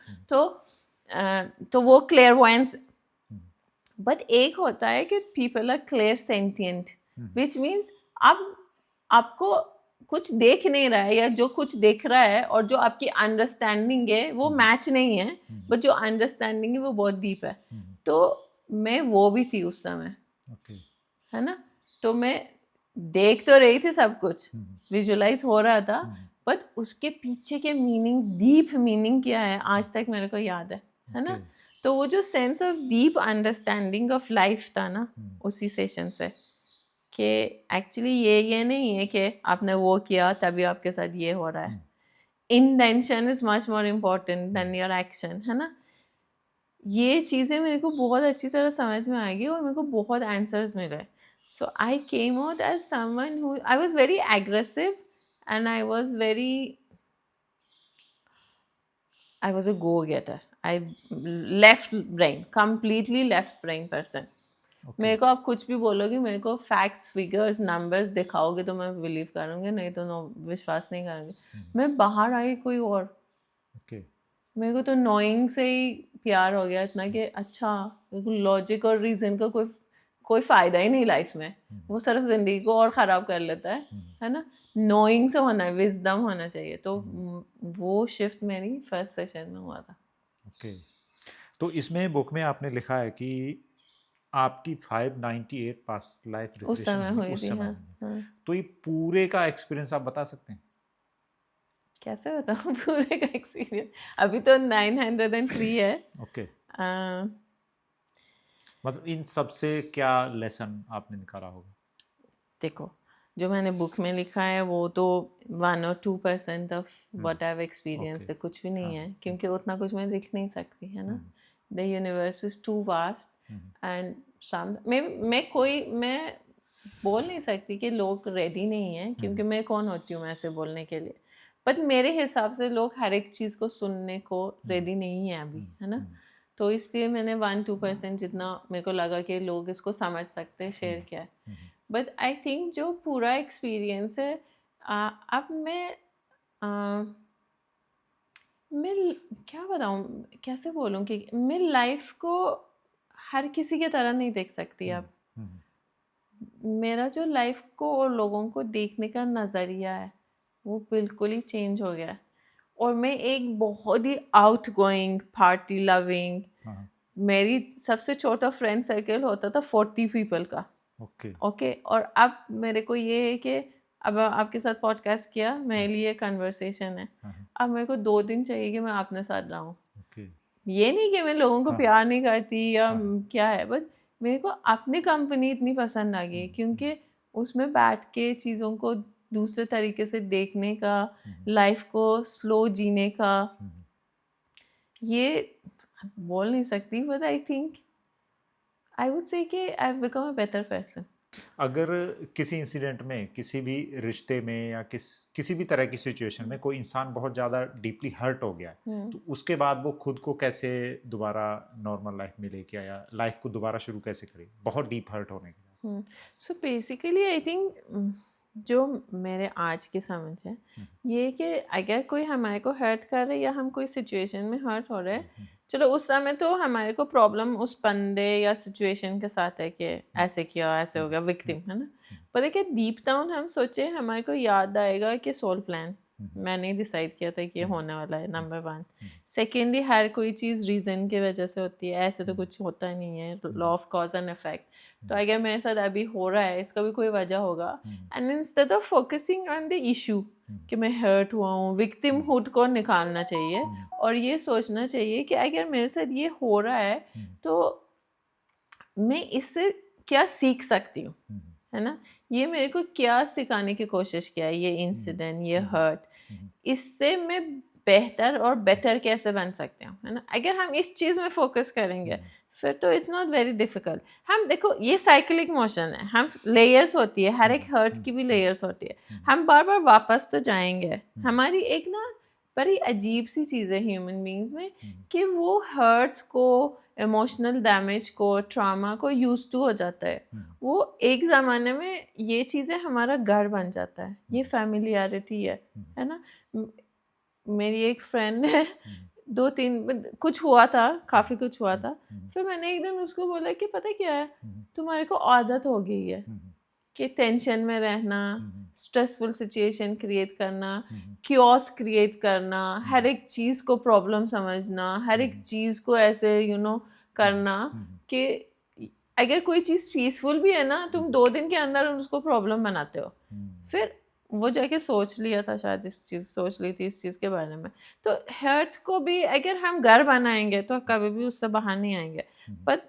S1: तो वो क्लेयरवॉयंस. बट एक होता है कि people are clear sentient, which means अब आपको कुछ देख नहीं रहा है, या जो कुछ देख रहा है और जो आपकी अंडरस्टैंडिंग है वो मैच नहीं है, बट जो अंडरस्टैंडिंग है वो बहुत डीप है. तो मैं वो भी थी उस समय, है ना. तो मैं देख तो रही थी सब कुछ, विजुअलाइज हो रहा था, बट उसके पीछे के मीनिंग, डीप मीनिंग क्या है, आज तक मेरे को याद है ना. तो वो जो sense of deep understanding of life था ना उसी सेशन से, कि एक्चुअली ये नहीं है कि आपने वो किया तभी आपके साथ ये हो रहा है. Intention is much more important then your action, है ना. ये चीज़ें मेरे को बहुत अच्छी तरह समझ में आ गई और मेरे को बहुत आंसर्स मिले. So I came out as someone who I was very aggressive and I was a go-getter. I left brain, completely left brain person. मेरे को आप कुछ भी बोलोगे, मेरे को फैक्ट्स, फिगर्स, नंबर्स दिखाओगे तो मैं बिलीव करूँगी, नहीं तो विश्वास नहीं करूँगी. मैं बाहर आई कोई और. मेरे को तो नोइंग से ही प्यार हो गया इतना कि अच्छा, लॉजिक और रीजन का कोई फायदा ही नहीं लाइफ में, वो सिर्फ जिंदगी को और ख़राब कर लेता है ना. नोइंग से होना है, विजडम होना चाहिए. तो वो शिफ्ट मेरी फर्स्ट सेशन में हुआ था.
S2: तो इसमें बुक में आपने लिखा है कि आपकी 598 पास्ट लाइफ
S1: उस समय हुई थी.
S2: तो ये पूरे का एक्सपीरियंस आप बता सकते हैं?
S1: कैसे बताऊँ पूरे का एक्सपीरियंस, अभी तो 903 है.
S2: मतलब इन सब से क्या लेसन आपने निकाला होगा?
S1: देखो, जो मैंने बुक में लिखा है वो तो 1 or 2% of what I have experience है, कुछ भी नहीं है, क्योंकि उतना कुछ मैं लिख नहीं सकती, है ना. The universe is too vast and मैं बोल नहीं सकती कि लोग रेडी नहीं हैं, क्योंकि मैं कौन होती हूँ मैं ऐसे बोलने के लिए. बट मेरे हिसाब से लोग हर एक चीज़ को सुनने को रेडी नहीं है अभी, है ना. तो इसलिए मैंने 1-2% जितना मेरे को लगा कि लोग इसको समझ सकते हैं शेयर किया है. बट आई थिंक जो पूरा एक्सपीरियंस है, अब मैं क्या बताऊँ, कैसे बोलूँ कि मैं लाइफ को हर किसी के तरह नहीं देख सकती अब. मेरा जो लाइफ को और लोगों को देखने का नज़रिया है वो बिल्कुल ही चेंज हो गया. और मैं एक बहुत ही आउट गोइंग, पार्टी लविंग, मेरी सबसे छोटा फ्रेंड सर्कल होता था 40 पीपल का. ओके. और अब मेरे को ये है कि अब आपके साथ पॉडकास्ट किया, मेरे लिए कन्वर्सेशन है. अब मेरे को 2 दिन चाहिए कि मैं अपने साथ रहूँ. ये नहीं कि मैं लोगों को प्यार नहीं करती या क्या है, बट मेरे को अपनी कंपनी इतनी पसंद आ गई, क्योंकि उसमें बैठ के चीज़ों को दूसरे तरीके से देखने का, लाइफ को स्लो जीने का, ये बोल नहीं सकती, but I think I would say कि I have become a better person.
S2: अगर किसी इंसिडेंट में, किसी भी रिश्ते में या किसी भी तरह की सिचुएशन में कोई इंसान बहुत ज़्यादा डीपली हर्ट हो गया है, तो उसके बाद वो खुद को कैसे दोबारा नॉर्मल लाइफ में लेके आया, लाइफ को दोबारा शुरू कैसे करे बहुत डीप हर्ट होने के बाद?
S1: सो बेसिकली आई थिंक जो मेरे आज की समझ है ये कि अगर कोई हमारे को हर्ट कर रहा है या हम कोई सिचुएशन में हर्ट हो रहे हैं, चलो उस समय तो हमारे को प्रॉब्लम उस बंदे या सिचुएशन के साथ है कि ऐसे किया, ऐसे हो गया, विक्टिम, है ना. पता है कि डीप डाउन हम सोचे हमारे को याद आएगा कि सोल प्लान मैंने डिसाइड किया था कि ये होने वाला है, नंबर 1। सेकेंडली, हर कोई चीज़ रीज़न की वजह से होती है, ऐसे तो कुछ होता नहीं है, law of cause and effect. तो अगर मेरे साथ अभी हो रहा है, इसका भी कोई वजह होगा। And instead of focusing on the issue कि मैं हर्ट हुआ हूँ, विक्टिमहुड को निकालना चाहिए और ये सोचना चाहिए कि अगर मेरे साथ ये हो रहा है तो मैं इससे क्या सीख सकती हूँ, है ना? ये मेरे को क्या सिखाने की कोशिश किया है, ये इंसिडेंट, ये हर्ट, इससे मैं बेहतर और बेटर कैसे बन सकते हैं, है ना? अगर हम इस चीज़ में फोकस करेंगे फिर तो इट्स नॉट वेरी डिफिकल्ट। हम देखो, ये साइक्लिक मोशन है, हम लेयर्स होती है, हर एक हर्ट की भी लेयर्स होती है, हम बार बार वापस तो जाएंगे। हमारी एक ना बड़ी अजीब सी चीज़ है ह्यूमन बींग्स में कि वो हर्ट्स को, इमोशनल डैमेज को, ट्रॉमा को यूज टू हो जाता है। वो एक ज़माने में ये चीज़ें हमारा घर बन जाता है, ये फैमिलियरिटी है ना? मेरी एक फ्रेंड है, 2-3 कुछ हुआ था, काफ़ी कुछ हुआ था। फिर मैंने एक दिन उसको बोला कि पता क्या है, तुम्हारे को आदत हो गई है कि टेंशन में रहना, स्ट्रेसफुल सिचुएशन क्रिएट करना, क्योस क्रिएट करना, हर एक चीज़ को प्रॉब्लम समझना, हर एक चीज़ को ऐसे करना कि अगर कोई चीज़ पीसफुल भी है ना, तुम 2 दिन के अंदर उसको प्रॉब्लम बनाते हो। फिर वो जाके सोच लिया था, शायद सोच ली थी इस चीज़ के बारे में। तो हर्ट को भी अगर हम घर बनाएंगे तो कभी भी उससे बाहर नहीं आएंगे। बट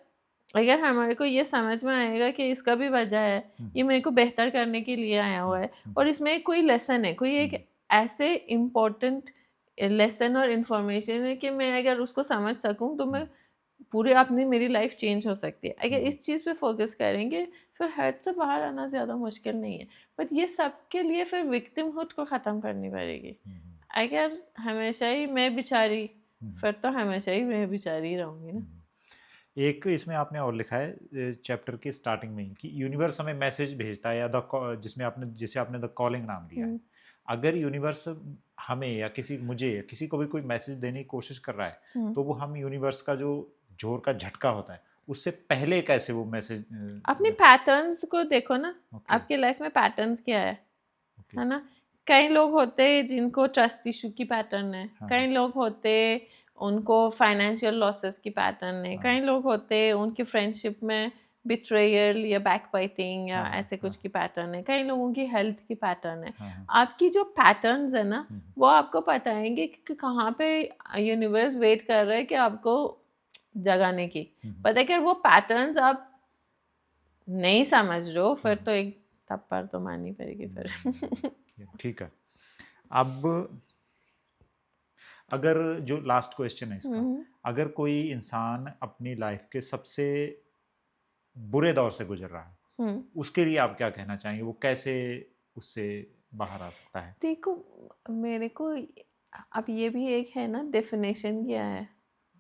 S1: अगर हमारे को ये समझ में आएगा कि इसका भी वजह है, ये मेरे को बेहतर करने के लिए आया हुआ है और इसमें कोई लेसन है, कोई एक ऐसे इम्पोर्टेंट लेसन और इन्फॉर्मेशन है कि मैं अगर उसको समझ सकूं तो मैं पूरे अपनी मेरी लाइफ चेंज हो सकती है। अगर इस चीज़ पे फोकस करेंगे फिर हर्ट से बाहर आना ज़्यादा मुश्किल नहीं है। बट ये सब के लिए फिर विक्टिमहुड को ख़त्म करनी पड़ेगी। अगर हमेशा ही मैं बेचारी, फिर तो हमेशा ही मैं बेचारी ही रहूँगी ना।
S2: एक इसमें आपने और लिखा है चैप्टर की स्टार्टिंग में ही कि यूनिवर्स हमें मैसेज भेजता है, या जिसे आपने द कॉलिंग नाम दिया है। अगर यूनिवर्स हमें या किसी को भी कोई मैसेज देने की कोशिश कर रहा है तो वो हम यूनिवर्स का जो जोर का झटका होता है उससे पहले कैसे वो मैसेज
S1: अपने पैटर्न्स को देखो ना। आपकी लाइफ में पैटर्न्स क्या है ना? कई लोग होते हैं जिनको ट्रस्ट इशू की पैटर्न है, कई लोग होते उनको फाइनेंशियल लॉसेस की पैटर्न है, कई लोग होते उनकी फ्रेंडशिप में बिट्रेयल या बैकबाइटिंग या ऐसे कुछ की पैटर्न है, कई लोगों की हेल्थ की पैटर्न है। आपकी जो पैटर्न्स है ना वो आपको बताएंगे कि कहाँ पे यूनिवर्स वेट कर रहा है कि आपको जगाने की। पर अगर वो पैटर्न्स आप नहीं समझ रहे हो फिर तो एक थप्पड़ तो मारनी पड़ेगी फिर।
S2: ठीक है। अब अगर जो लास्ट क्वेश्चन है इसका, अगर कोई इंसान अपनी लाइफ के सबसे बुरे दौर से गुजर रहा है उसके लिए आप क्या कहना चाहेंगे? वो कैसे उससे बाहर आ सकता है?
S1: देखो, मेरे को अब ये भी एक है ना, डेफिनेशन क्या है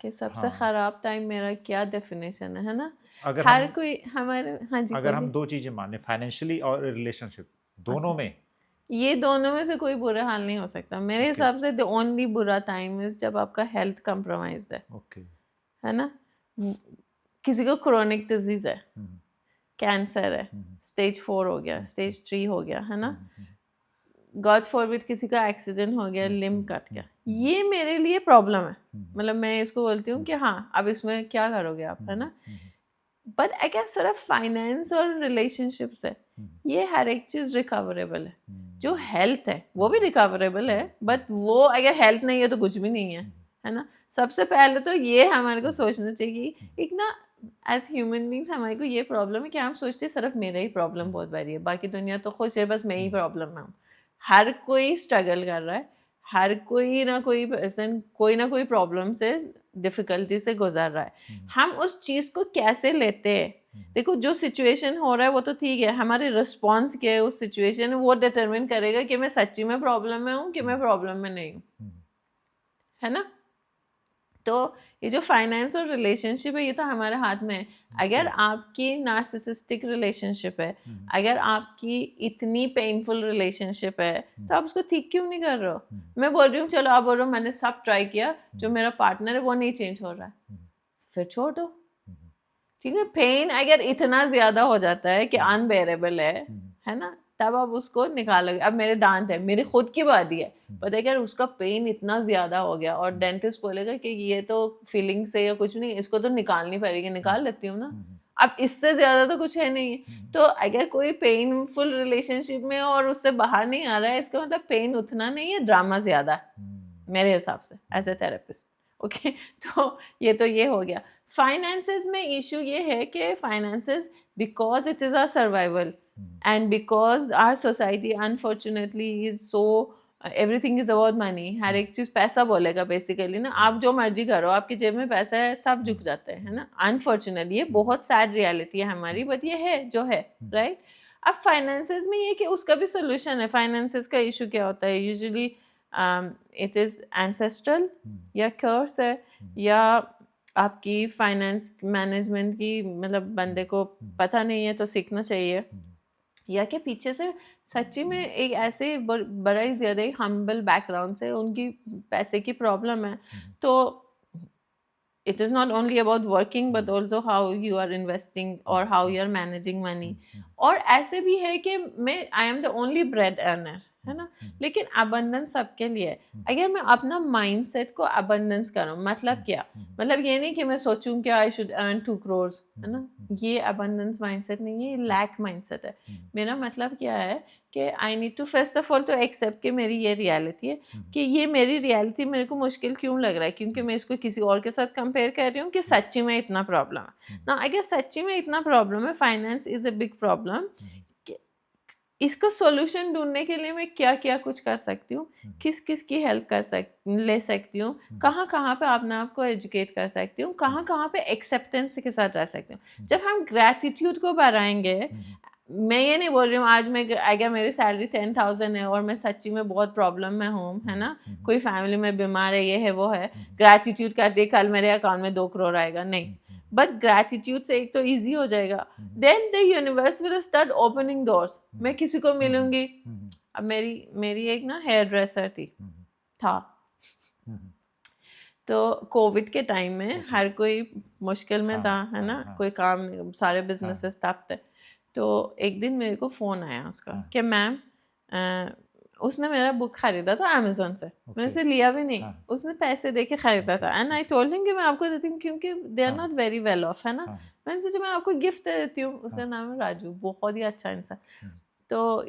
S1: कि सबसे खराब टाइम मेरा क्या डेफिनेशन है ना?
S2: अगर
S1: हर कोई हमारे, हाँ जी,
S2: अगर हम 2 चीजें माने, फाइनेंशियली और रिलेशनशिप, दोनों में,
S1: ये दोनों में से कोई बुरा हाल नहीं हो सकता मेरे हिसाब से। द ओनली बुरा टाइम इज जब आपका हेल्थ कॉम्प्रोमाइज्ड है, है ना? किसी को क्रोनिक डिजीज है, कैंसर है, स्टेज 4 हो गया, स्टेज 3 हो गया, है ना? गॉड फॉरबिड किसी का एक्सीडेंट हो गया, लिम्ब कट गया, ये मेरे लिए प्रॉब्लम है। मतलब मैं इसको बोलती हूँ कि हाँ, अब इसमें क्या करोगे आप, है ना? बट अगर सिर्फ फाइनेंस और रिलेशनशिप्स है, ये हर एक चीज रिकवरेबल है। जो हेल्थ है वो भी रिकवरेबल है, बट वो अगर हेल्थ नहीं है तो कुछ भी नहीं है ना? सबसे पहले तो ये हमारे को सोचना चाहिए, एक ना एज ह्यूमन बींग्स हमारे को ये प्रॉब्लम है कि हम सोचते हैं सिर्फ मेरा ही प्रॉब्लम बहुत बड़ी है, बाकी दुनिया तो खुश है, बस मैं ही प्रॉब्लम में हूँ। हर कोई स्ट्रगल कर रहा है, हर कोई ना कोई पर्सन कोई ना कोई प्रॉब्लम से, डिफिकल्टी से गुजर रहा है। हम उस चीज़ को कैसे लेते हैं? देखो, जो सिचुएशन हो रहा है वो तो ठीक है, हमारे रिस्पॉन्स क्या है उस सिचुएशन में वो डिटरमिन करेगा कि मैं सच्ची में प्रॉब्लम में हूँ कि मैं प्रॉब्लम में नहीं हूँ, है ना? तो ये जो फाइनेंस और रिलेशनशिप है ये तो हमारे हाथ में है। अगर आपकी नार्सिसिस्टिक रिलेशनशिप है, अगर आपकी इतनी पेनफुल रिलेशनशिप है, तो आप उसको ठीक क्यों नहीं कर रहे हो? मैं बोल रही हूँ, चलो आप बोल रहे हो मैंने सब ट्राई किया, जो मेरा पार्टनर है वो नहीं चेंज हो रहा है, फिर छोड़ दो, ठीक है? पेन अगर इतना ज्यादा हो जाता है कि अनबेरेबल है, है ना, तब आप उसको निकालोगे। अब मेरे दांत है, मेरी खुद की बात ही है, पता है क्या, उसका पेन इतना ज़्यादा हो गया और डेंटिस्ट बोलेगा कि ये तो फीलिंग से या कुछ नहीं, इसको तो निकालनी पड़ेगी, निकाल लेती हूँ ना। अब इससे ज़्यादा तो कुछ है नहीं है। तो अगर कोई पेनफुल रिलेशनशिप में और उससे बाहर नहीं आ रहा है, इसका मतलब पेन उतना नहीं है, ड्रामा ज़्यादा है मेरे हिसाब से एज ए थेरेपिस्ट। ओके, तो ये हो गया। फाइनेंसेस में इशू ये है कि finances, because it is our survival and because our society unfortunately is so, everything is about money, हर एक चीज़ पैसा बोलेगा बेसिकली ना, आप जो मर्जी करो, आपकी जेब में पैसा है, सब झुक जाते हैं, है ना। अनफॉर्चुनेटली ये बहुत सैड रियलिटी है हमारी, बट ये है जो है, राइट। अब फाइनेंसेस में ये कि उसका भी सोल्यूशन है। फाइनेंसेस का इशू क्या होता है यूजुअली, इट इज़ एंसेस्ट्रल या कर्स है, या आपकी फाइनेंस मैनेजमेंट की, मतलब बंदे को पता नहीं है तो सीखना चाहिए, या कि पीछे से सच्ची में एक ऐसे बड़ा ही ज़्यादा ही हम्बल बैकग्राउंड से उनकी पैसे की प्रॉब्लम है। तो it is not only about working but also how you are investing or how you are managing money. और ऐसे भी है कि मैं I am the only bread earner, है ना, लेकिन abundance सबके लिए है। अगर मैं अपना mindset को abundance करूँ, मतलब क्या, मतलब ये नहीं कि मैं सोचूं कि I should earn 2 crores, है ना, ये abundance mindset नहीं है, ये lack mindset है। मेरा मतलब क्या है कि I need to first of all to accept कि मेरी ये reality है, कि ये मेरी reality मेरे को मुश्किल क्यों लग रहा है, क्योंकि मैं इसको किसी और के साथ कंपेयर कर रही हूँ कि सच्ची में इतना प्रॉब्लम है ना। अगर सच्ची में इतना प्रॉब्लम है, finance is a big problem, इसको सॉल्यूशन ढूंढने के लिए मैं क्या क्या कुछ कर सकती हूँ, किस किस की हेल्प ले सकती हूँ, कहाँ कहाँ पे अपने आप को एजुकेट कर सकती हूँ, कहाँ कहाँ पे एक्सेप्टेंस के साथ रह सकती हूँ। जब हम ग्रैटिट्यूड को बढ़ाएंगे, मैं ये नहीं बोल रही हूँ आज मैं अगर मेरी सैलरी 10,000 है और मैं सच्ची में बहुत प्रॉब्लम में हूँ, है ना, कोई फैमिली में बीमार है, ये है वो है, ग्रैटिट्यूड कर दे कल मेरे अकाउंट में 2 करोड़ आएगा, नहीं। बट ग्रैटिट्यूड से एक तो इजी हो जाएगा, then the universe will start opening doors. मैं किसी को मिलूंगी, अब मेरी एक ना हेयर ड्रेसर था, तो कोविड के टाइम में हर कोई मुश्किल में था, है ना, कोई काम, सारे बिजनेसेस तब थे। तो एक दिन मेरे को फ़ोन आया उसका कि मैम, उसने मेरा बुक खरीदा था अमेज़न से, मैंने उसे लिया भी नहीं, उसने पैसे दे के खरीदा था, एंड आई टोल्ड हिम कि मैं आपको देती हूँ क्योंकि they are not very well off, है ना। मैंने सोचा मैं आपको गिफ्ट दे देती हूँ। उसका नाम है राजू, बहुत ही अच्छा इंसान। तो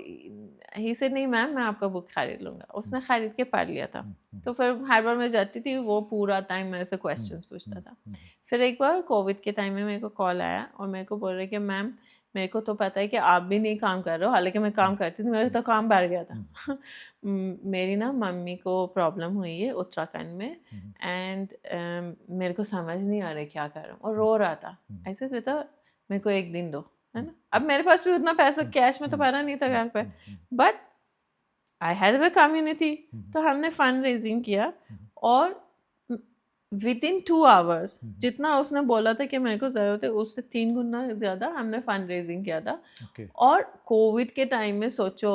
S1: ही सेड नहीं मैम, मैं आपका बुक खरीद लूँगा। उसने खरीद के पढ़ लिया था। तो फिर हर बार मैं जाती थी, वो पूरा टाइम मेरे से क्वेश्चंस पूछता था। फिर एक बार कोविड के टाइम में मेरे को कॉल आया और मेरे को बोल रहे कि मैम मेरे को तो पता है कि आप भी नहीं काम कर रहे हो, हालांकि मैं काम करती थी, मेरा तो काम बढ़ गया था। मेरी ना मम्मी को प्रॉब्लम हुई है उत्तराखंड में, एंड मेरे को समझ नहीं आ रहा क्या कर रहा हूँ, और रो रहा था। ऐसे कहता मेरे को 1 दिन दो, है ना। अब मेरे पास भी उतना पैसा कैश में तो भरा नहीं था घर पे, but I have a community. तो हमने फंड रेजिंग किया और विद इन 2 आवर्स जितना उसने बोला था कि मेरे को ज़रूरत है, उससे 3 गुना ज़्यादा हमने फंड रेजिंग किया था। और कोविड के टाइम में सोचो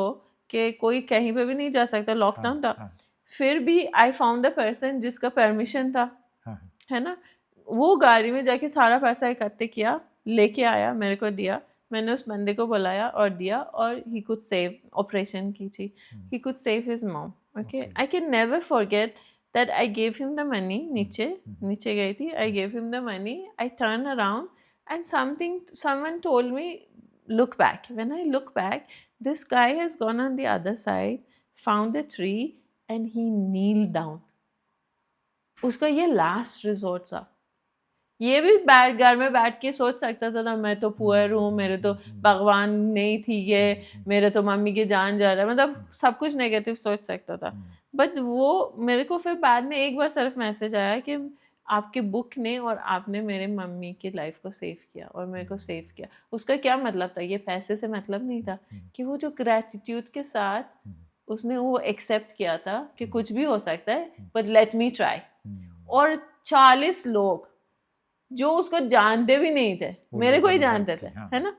S1: कि कोई कहीं पे भी नहीं जा सकता, लॉकडाउन था, फिर भी आई फाउंड द पर्सन जिसका परमिशन था, है ना। वो गाड़ी में जाके सारा पैसा इकट्ठे किया, लेके आया, मेरे को दिया, मैंने उस बंदे को बुलाया और दिया, और ही कुड सेव, ऑपरेशन की थी, he could save his mom. Okay, I can never forget that I gave him the money, नीचे गई थी, I gave him the money, I turned around and someone told me, look back. When I look back, this guy has gone on the other side, found a tree and he kneeled down. उसका ये last resort था। ये भी घर में बैठ के सोच सकता था ना, मैं तो पुअर हूँ, मेरे तो भगवान नहीं थी, ये मेरे तो मम्मी की जान जा रहा है, मतलब सब कुछ नेगेटिव सोच सकता था। बट वो मेरे को फिर बाद में एक बार सिर्फ मैसेज आया कि आपके बुक ने और आपने मेरे मम्मी की लाइफ को सेव किया और मेरे को सेव किया। उसका क्या मतलब था, ये पैसे से मतलब नहीं था, कि वो जो ग्रैटिट्यूड के साथ उसने वो एक्सेप्ट किया था कि कुछ भी हो सकता है, बट लेट मी ट्राई। और 40 लोग जो उसको जानते भी नहीं थे, मेरे को ही जानते थे, है ना,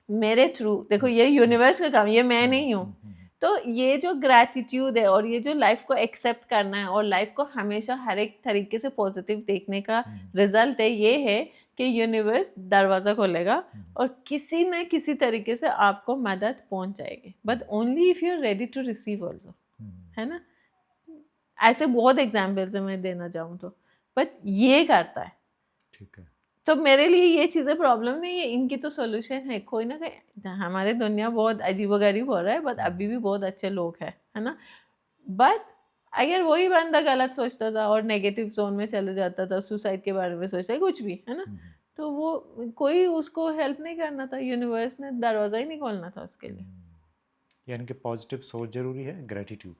S1: मेरे थ्रू। देखो ये यूनिवर्स का काम, ये मैं नहीं हूँ। तो ये जो ग्रैटिट्यूड है और ये जो लाइफ को एक्सेप्ट करना है और लाइफ को हमेशा हर एक तरीके से पॉजिटिव देखने का रिजल्ट है, ये है कि यूनिवर्स दरवाज़ा खोलेगा और किसी न किसी तरीके से आपको मदद पहुंच जाएगी, but only if you are ready to receive also, है ना। ऐसे बहुत एग्जाम्पल्स है मैं देना चाहूँ तो, बट ये करता है।
S2: ठीक है।
S1: तो मेरे लिए ये चीज़ें प्रॉब्लम नहीं है, इनकी तो सोल्यूशन है कोई ना कोई। हमारे दुनिया बहुत अजीबोगरीब हो रहा है, बट अभी भी बहुत अच्छे लोग हैं, है ना। बट अगर वही बंदा गलत सोचता था और नेगेटिव जोन में चले जाता था, सुसाइड के बारे में सोचता है, कुछ भी, है ना, तो वो कोई उसको हेल्प नहीं करना था, यूनिवर्स ने दरवाज़ा ही नहीं खोलना था उसके लिए।
S2: यानी कि पॉजिटिव सोच जरूरी है, ग्रेटिट्यूड,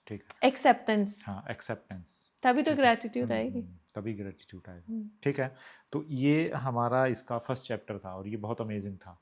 S2: ठीक है,
S1: एक्सेप्टेंस,
S2: हाँ, एक्सेप्टेंस,
S1: तभी तो ग्रेटिट्यूड आएगी।
S2: तभी ग्रेटिट्यूड आएगा। ठीक है, तो ये हमारा इसका फर्स्ट चैप्टर था और ये बहुत अमेजिंग था।